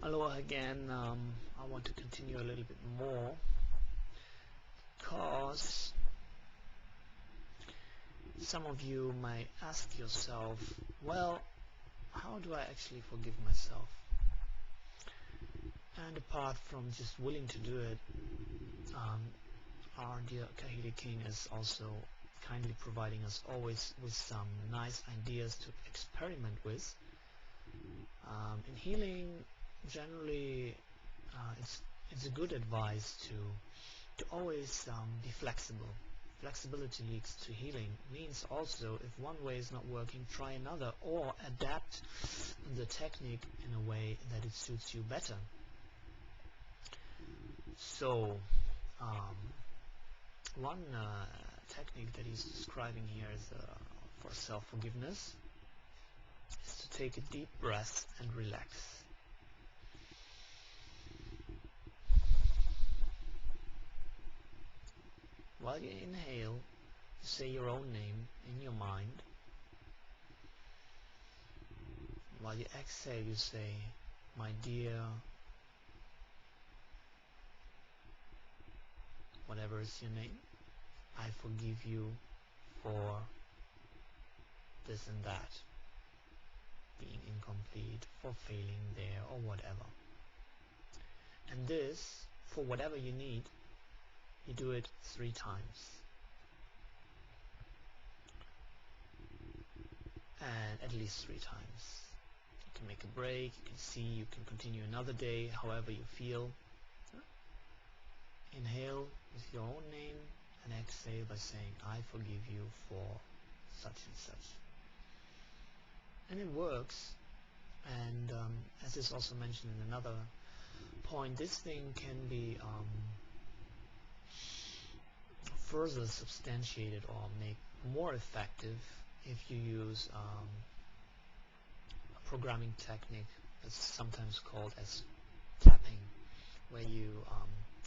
Hello again. I want to continue a little bit more because some of you might ask yourself, well, how do I actually forgive myself? And apart from just willing to do it, our dear Kahili King is also kindly providing us always with some nice ideas to experiment with. In healing, generally, it's a good advice to always be flexible. Flexibility leads to healing. Means also, if one way is not working, try another, or adapt the technique in a way that it suits you better. So, one technique that he's describing here is for self-forgiveness is to take a deep breath and relax. While you inhale, you say your own name in your mind. While you exhale, you say, my dear, whatever is your name, I forgive you for this and that, being incomplete, for failing there, or whatever. And this, for whatever you need, you do it 3 times. And at least 3 times. You can make a break, you can see, you can continue another day, however you feel. Inhale with your own name and exhale by saying, I forgive you for such and such. And it works. And as is also mentioned in another point, this thing can be further substantiated or make more effective if you use a programming technique that's sometimes called as tapping, where you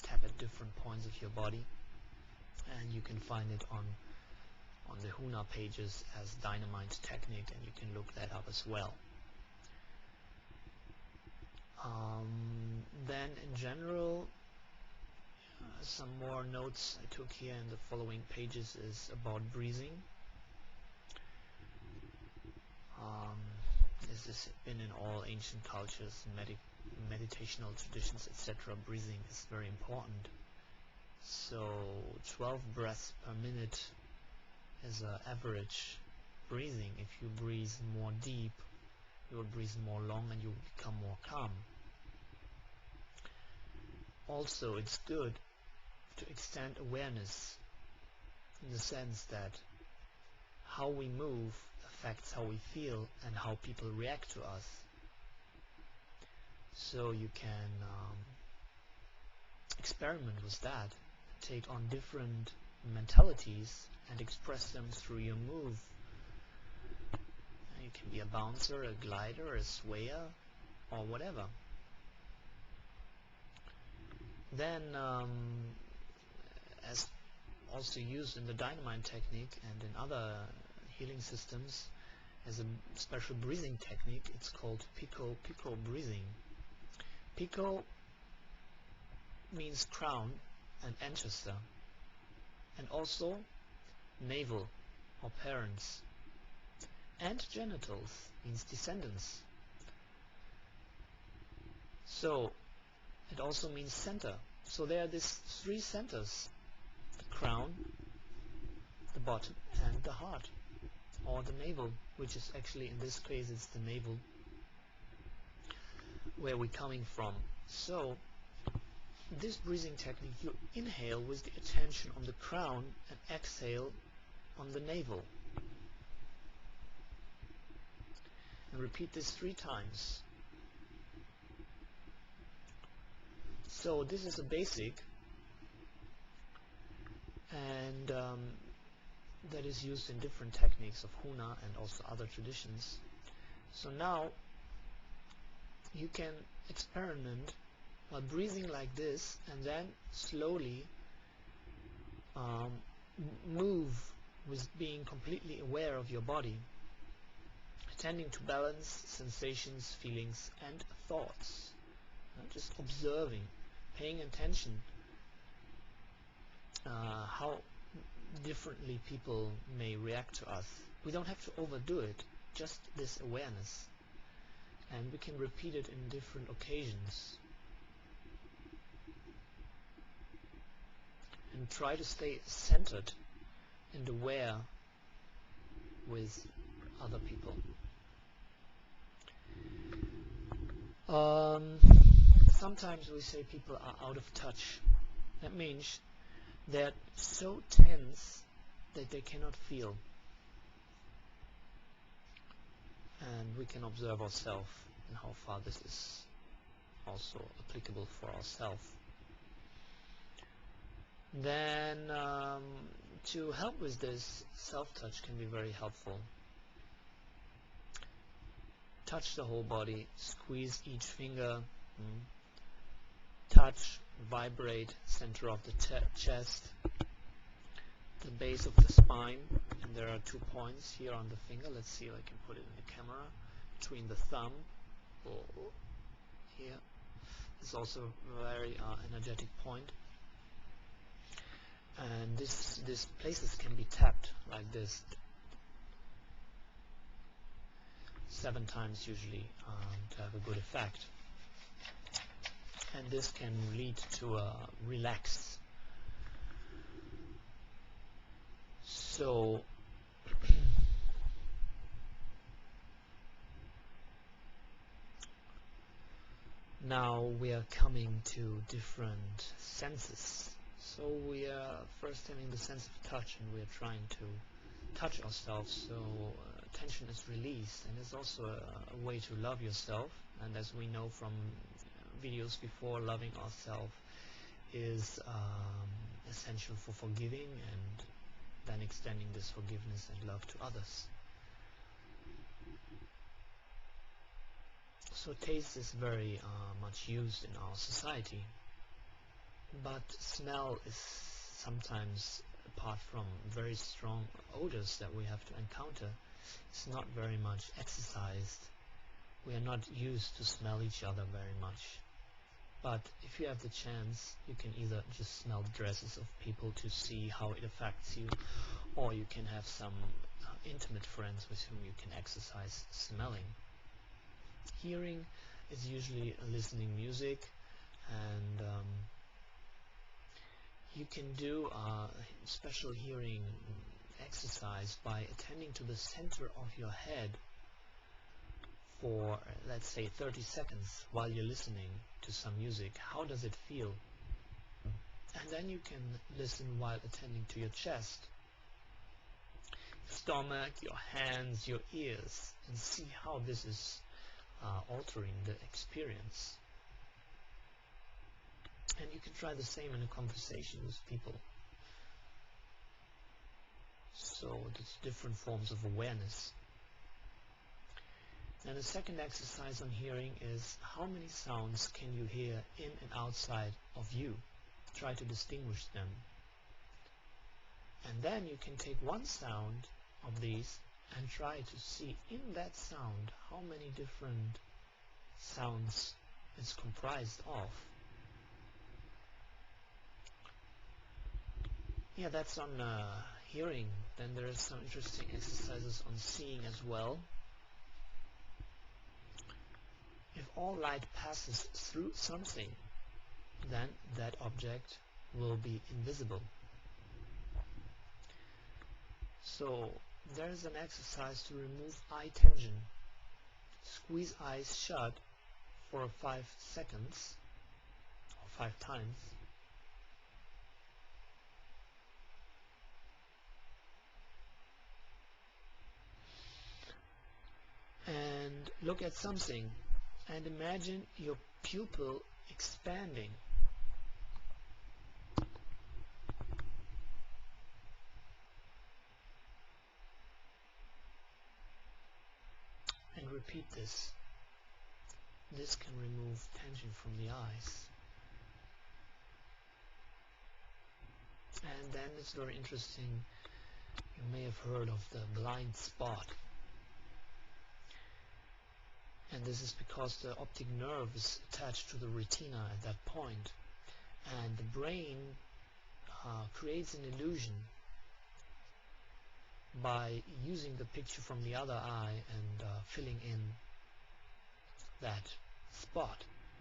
tap at different points of your body, and you can find it on the Huna pages as dynamite technique, and you can look that up as well. Then in general, some more notes I took here in the following pages is about breathing. This has been in all ancient cultures, meditational traditions, etc. Breathing is very important. So 12 breaths per minute is an average breathing. If you breathe more deep, you will breathe more long and you will become more calm. Also, it's good to extend awareness in the sense that how we move affects how we feel and how people react to us. So you can experiment with that, take on different mentalities and express them through your move. You can be a bouncer, a glider, a swayer, or whatever. Then, as also used in the dynamite technique and in other healing systems, as a special breathing technique, it's called Pico breathing. Pico means crown and ancestor, and also navel or parents, and genitals means descendants. So it also means center. So there are these 3 centers: the crown, the bottom, and the heart, or the navel, which is actually, in this case, it's the navel where we're coming from. So this breathing technique, you inhale with the attention on the crown and exhale on the navel. And repeat this 3 times. So this is a basic, and that is used in different techniques of Huna and also other traditions. So now you can experiment by breathing like this, and then slowly move with being completely aware of your body, attending to balance, sensations, feelings, and thoughts. just observing, paying attention how differently people may react to us. We don't have to overdo it, just this awareness. And we can repeat it in different occasions. And try to stay centered and aware with other people. Sometimes we say people are out of touch. That means they're so tense that they cannot feel. And we can observe ourselves and how far this is also applicable for ourselves. Then to help with this, self-touch can be very helpful. Touch the whole body, squeeze each finger, touch, vibrate, center of the chest, the base of the spine, and there are 2 points here on the finger. Let's see if I can put it in the camera, between the thumb, here. It's also a very energetic point. And these places can be tapped like this 7 times usually to have a good effect. And this can lead to a relax. So now we are coming to different senses. So we are first having the sense of touch, and we are trying to touch ourselves so tension is released. And it's also a way to love yourself. And as we know from videos before, loving ourselves is essential for forgiving and then extending this forgiveness and love to others. So taste is very much used in our society, but smell is sometimes, apart from very strong odors that we have to encounter, it's not very much exercised. We are not used to smell each other very much. But if you have the chance, you can either just smell the dresses of people to see how it affects you, or you can have some intimate friends with whom you can exercise smelling. Hearing is usually listening music, and you can do a special hearing exercise by attending to the center of your head for, let's say, 30 seconds while you're listening to some music. How does it feel? And then you can listen while attending to your chest, your stomach, your hands, your ears, and see how this is altering the experience. And you can try the same in a conversation with people. So there's different forms of awareness. And the second exercise on hearing is how many sounds can you hear in and outside of you? Try to distinguish them. And then you can take one sound of these and try to see in that sound how many different sounds it's comprised of. Yeah, that's on hearing. Then there are some interesting exercises on seeing as well. If all light passes through something, then that object will be invisible. So there's an exercise to remove eye tension. Squeeze eyes shut for 5 seconds, or 5 times. And look at something and imagine your pupil expanding. And repeat this. This can remove tension from the eyes. And then it's very interesting, you may have heard of the blind spot. and this is because the optic nerve is attached to the retina at that point, and the brain creates an illusion by using the picture from the other eye and filling in that spot